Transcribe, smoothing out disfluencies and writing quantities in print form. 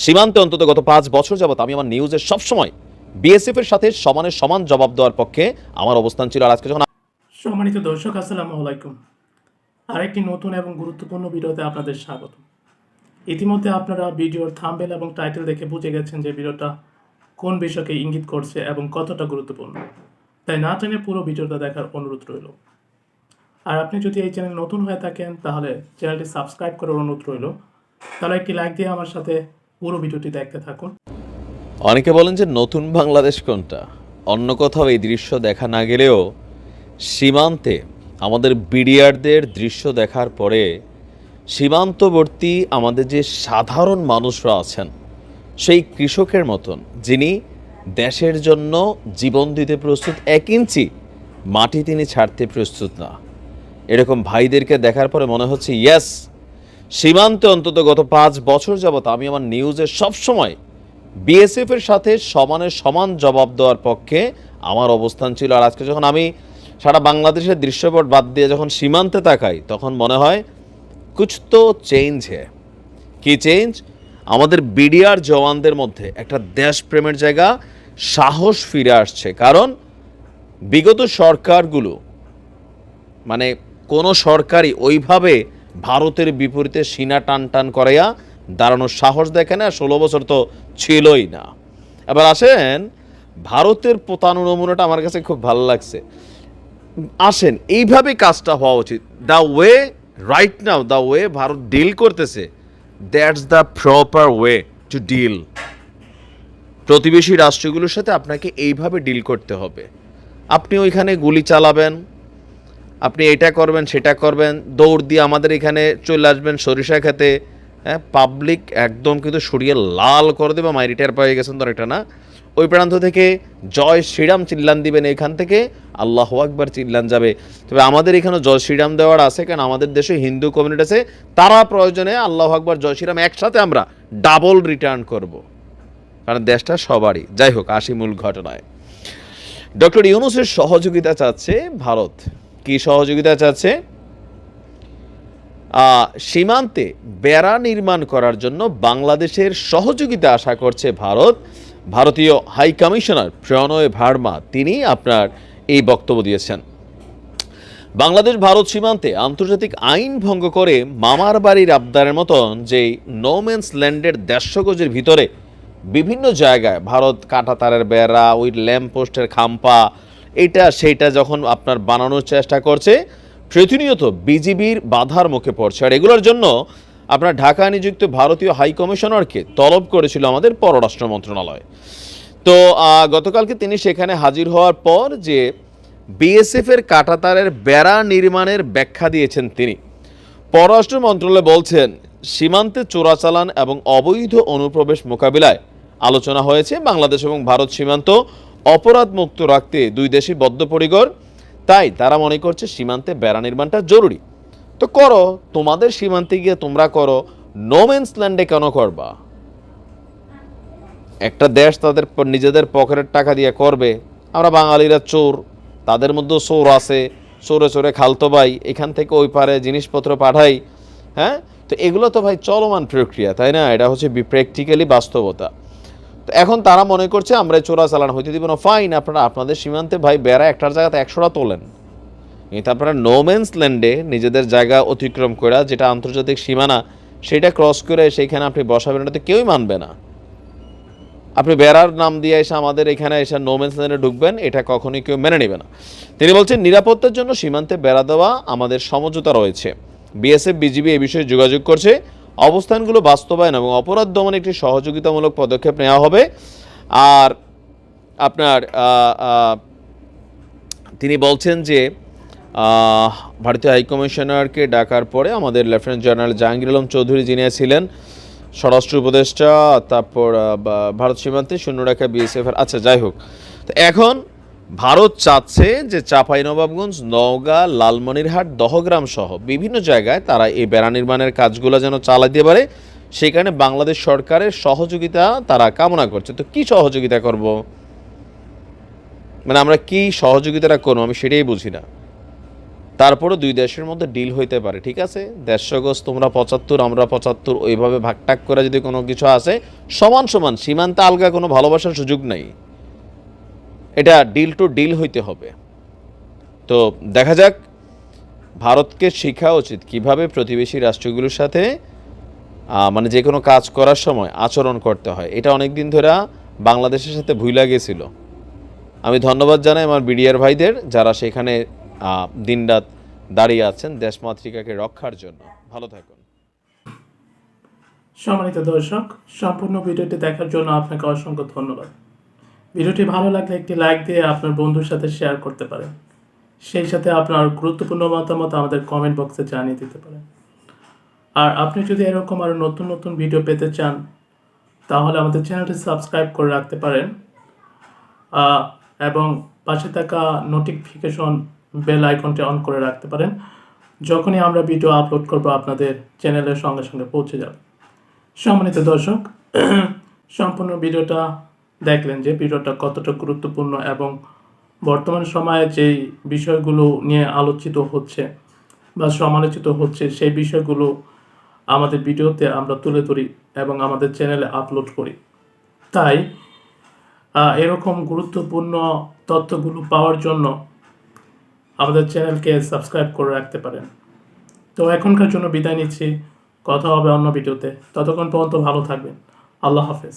সীমান্তে অন্তত গত ৫ বছর যাবত আমি আমার নিউজে সবসময় বিএসএফ এর সাথে সমানের সমান জবাব দেওয়ার পক্ষে আমার অবস্থান ছিল। আর আজকে যখন সম্মানিত দর্শক, আসসালামু আলাইকুম। আরেকটি নতুন এবং গুরুত্বপূর্ণ ভিডিওতে আপনাদের স্বাগত। ইতিমধ্যে আপনারা ভিডিওর থাম্বনেল এবং টাইটেল দেখে বুঝে গেছেন যে ভিডিওটা কোন বিষয়কে ইঙ্গিত করছে এবং কতটা গুরুত্বপূর্ণ। তাই না টেনে পুরো ভিডিওটা দেখার অনুরোধ রইল। আর আপনি যদি এই চ্যানেল নতুন হয়ে থাকেন তাহলে চ্যানেলটি সাবস্ক্রাইব করার অনুরোধ রইল। তাহলে একটি লাইক দিয়ে আমার সাথে পুরো ভিডিওটি দেখতে থাকুন। অনেকে বলেন যে নতুন বাংলাদেশ কোনটা, অন্য কোথাও এই দৃশ্য দেখা না গেলেও সীমান্তে আমাদের বিডিআরদের দৃশ্য দেখার পরে সীমান্তবর্তী আমাদের যে সাধারণ মানুষরা আছেন, সেই কৃষকের মতন যিনি দেশের জন্য জীবন দিতে প্রস্তুত, 1 ইঞ্চি মাটি তিনি ছাড়তে প্রস্তুত না, এরকম ভাইদেরকে দেখার পরে মনে হচ্ছে ইয়েস, সীমান্তে অন্তত গত ৫ বছর যাবত আমি আমার নিউজে সবসময় বিএসএফ এর সাথে সমানের সমান জবাব দেওয়ার পক্ষে আমার অবস্থান ছিল। আর আজকে যখন আমি সারা বাংলাদেশের দৃশ্যপট বাদ দিয়ে যখন সীমান্তে তাকাই, তখন মনে হয় কুছ তো চেঞ্জ হ্যায়। কি চেঞ্জ? আমাদের বিডিআর জওয়ানদের মধ্যে একটা দেশপ্রেমের জায়গা, সাহস ফিরে আসছে। কারণ বিগত সরকারগুলো, মানে কোনো সরকারই ওইভাবে ভারতের বিপরীতে সিনা টান টান করাইয়া দাঁড়ানোর সাহস দেখে না। 16 বছর তো ছিলই না। এবার আসেন, ভারতের পোতানো নমুনাটা আমার কাছে খুব ভালো লাগছে। আসেন, এইভাবে কাজটা হওয়া উচিত। The way right now, the way Bharat deal করতেছে, that's the proper way to deal. প্রতিবেশী রাষ্ট্রগুলোর সাথে আপনাকে এইভাবে ডিল করতে হবে। আপনি ওইখানে গুলি চালাবেন, আপনি এটা করবেন সেটা করবেন, দৌড় দিয়ে আমাদের এখানে চলে আসবেন সরিষা খেতে, হ্যাঁ, পাবলিক একদম কিন্তু সরিয়ে লাল করে দেবে। মাই রিটায়ার পেয়ে গেছেন তো একটা না, ওই প্রান্ত থেকে জয় শ্রীরাম চিল্লান দিবেন, এখান থেকে আল্লাহু আকবার চিল্লান যাবে। তবে আমাদের এখানে জয় শ্রীরাম দেওয়ার আছে, কারণ আমাদের দেশে হিন্দু কমিউনিটি আছে, তারা প্রয়োজনে আল্লাহু আকবার জয় শ্রীরাম একসাথে আমরা ডাবল রিটার্ন করব, কারণ দেশটা সবারই। যাই হোক, আসি মূল ঘটনায়। ডক্টর ইউনূসের সহযোগিতা চাচ্ছে ভারত। কি সহযোগিতা চাচ্ছে? সীমান্তে বেড়া নির্মাণ করার জন্য বাংলাদেশের সহযোগিতা আশা করছে ভারত। ভারতীয় হাই কমিশনার প্রণয় ভার্মা তিনি আপনার এই বক্তব্য দিয়েছেন। বাংলাদেশ ভারত সীমান্তে আন্তর্জাতিক আইন ভঙ্গ করে মামার বাড়ির আবদারের মতন যেই নোম্যান্স ল্যান্ডের 150 গজের ভিতরে বিভিন্ন জায়গায় ভারত কাঁটাতারের বেড়া, ওই ল্যাম্প পোস্টের খাম্পা, এটা সেইটা যখন আপনার বানানোর চেষ্টা করছে, প্রতিনিয়ত বিজিবির বাধার মুখে পড়ছে। আর এগুলোর জন্য আপনার ঢাকা নিযুক্ত ভারতীয় হাই কমিশনারকে তলব করেছিল আমাদের পররাষ্ট্র মন্ত্রণালয়। তো গতকালকে তিনি সেখানে হাজির হওয়ার পর যে বিএসএফ এর কাঁটাতারের বেড়া নির্মাণের ব্যাখ্যা দিয়েছেন তিনি। পররাষ্ট্র মন্ত্রণালয় বলছেন, সীমান্তে চোরাচালান এবং অবৈধ অনুপ্রবেশ মোকাবিলায় আলোচনা হয়েছে। বাংলাদেশ এবং ভারত সীমান্ত অপরাধ মুক্ত রাখতে দুই দেশই বদ্ধপরিকর, তাই তারা মনে করছে সীমান্তে বেড়া নির্মাণটা জরুরি। তো করো, তোমাদের সীমান্তে গিয়ে তোমরা করো, নোম্যান্স ল্যান্ডে কেন করবা? একটা দেশ তাদের নিজেদের পকেটের টাকা দিয়ে করবে। আমরা বাঙালিরা চোর, তাদের মধ্যেও চোর আছে, চোরে চোরে খালতো ভাই, এখান থেকে ওই পারে জিনিসপত্র পাঠাই। হ্যাঁ, তো এগুলো তো ভাই চলমান প্রক্রিয়া, তাই না? এটা হচ্ছে প্র্যাকটিক্যালি বাস্তবতা। তো এখন তারা মনে করছে আমরা চোরা চালান হইতে দিব না। ফাইন, আপনারা আপনাদের সীমান্তে ভাই বেড়া একটার জায়গাতে 100টা তোলেন, কিন্তু আপনারা নোম্যান্স ল্যান্ডে নিজেদের জায়গা অতিক্রম করে, যেটা আন্তর্জাতিক সীমানা, সেটা ক্রস করে সেইখানে আপনি বসাবেন, এটা তো কেউই মানবে না। আপনি বেড়ার নাম দিয়ে এসে আমাদের এখানে এসে নোম্যান্স ল্যান্ডে ঢুকবেন, এটা কখনোই কেউ মেনে নেবে না। তিনি বলছেন, নিরাপত্তার জন্য সীমান্তে বেড়া দেওয়া আমাদের সমঝোতা রয়েছে। বিএসএফ বিজিবি এই বিষয়ে যোগাযোগ করছে, অবস্থানগুলো বাস্তবায়ন এবং অপরাধ দমনে একটি সহযোগিতামূলক পদক্ষেপ নেওয়া হবে। আর আপনার তিনি বলছেন যে ভারতীয় হাইকমিশনারকে ডাকার পরে আমাদের লেফটেন্যান্ট জেনারেল জাহাঙ্গীর আলম চৌধুরী, যিনি ছিলেন স্বরাষ্ট্র উপদেষ্টা, তারপর ভারত সীমান্তে শূন্যরেখা বিএসএফ এর, আচ্ছা যাই হোক। তো এখন ভারত চাচ্ছে যে চাঁপাইনবাবগঞ্জ, নওগাঁ, লালমনিরহাট, দহগ্রাম সহ বিভিন্ন জায়গায় তারা এই বেড়া নির্মাণের কাজগুলো যেন চালাতে পারে, সেখানে বাংলাদেশ সরকারের সহযোগিতা তারা কামনা করছে। তো কি সহযোগিতা করব, মানে আমরা কি সহযোগিতাটা করবো, আমি সেটাই বুঝি না। তারপরে দুই দেশের মধ্যে ডিল হইতে পারে, ঠিক আছে? 150 গজ তোমরা 75, আমরা 75, ওইভাবে ভাগটাক করে যদি কোনো কিছু আসে, সমান সমান, সীমান্তে আলগা কোনো ভালোবাসার সুযোগ নাই। এটা ডিল টু ডিল হইতে হবে। তো দেখা যাক, ভারতকে শেখা উচিত কিভাবে প্রতিবেশী রাষ্ট্রগুলোর সাথে মানে যে কোনো কাজ করার সময় আচরণ করতে হয়। এটা অনেক দিন ধরে বাংলাদেশের সাথে ভুইলা গেছিল। আমি ধন্যবাদ জানাই আমার বিডিআর ভাইদের, যারা সেখানে দিনরাত দাঁড়িয়ে আছেন দেশমাতৃকাকে রক্ষার জন্য। ভালো থাকুন। সম্মানিত দর্শক, সম্পূর্ণ ভিডিওটি দেখার জন্য আপনাকে অসংখ্য ধন্যবাদ। ভিডিওটি ভালো লাগলে একটি লাইক দিয়ে আপনার বন্ধুর সাথে শেয়ার করতে পারেন। সেই সাথে আপনার গুরুত্বপূর্ণ মতামত আমাদের কমেন্ট বক্সে জানিয়ে দিতে পারেন। আর আপনি যদি এরকম আরও নতুন নতুন ভিডিও পেতে চান, তাহলে আমাদের চ্যানেলটি সাবস্ক্রাইব করে রাখতে পারেন এবং পাশে থাকা নোটিফিকেশন বেল আইকনটি অন করে রাখতে পারেন। যখনই আমরা ভিডিও আপলোড করব আপনাদের চ্যানেলের সঙ্গে সঙ্গে পৌঁছে যাবে। সম্মানিত দর্শক, সম্পূর্ণ ভিডিওটা দেখলেন যে ভিডিওটা কতটা গুরুত্বপূর্ণ এবং বর্তমান সময়ে যেই বিষয়গুলো নিয়ে আলোচিত হচ্ছে বা সমালোচিত হচ্ছে, সেই বিষয়গুলো আমাদের ভিডিওতে আমরা তুলে ধরি এবং আমাদের চ্যানেলে আপলোড করি। তাই এরকম গুরুত্বপূর্ণ তথ্যগুলো পাওয়ার জন্য আমাদের চ্যানেলকে সাবস্ক্রাইব করে রাখতে পারেন। তো এখনকার জন্য বিদায় নিচ্ছি, কথা হবে অন্য ভিডিওতে। ততক্ষণ পর্যন্ত ভালো থাকবেন। আল্লাহ হাফেজ।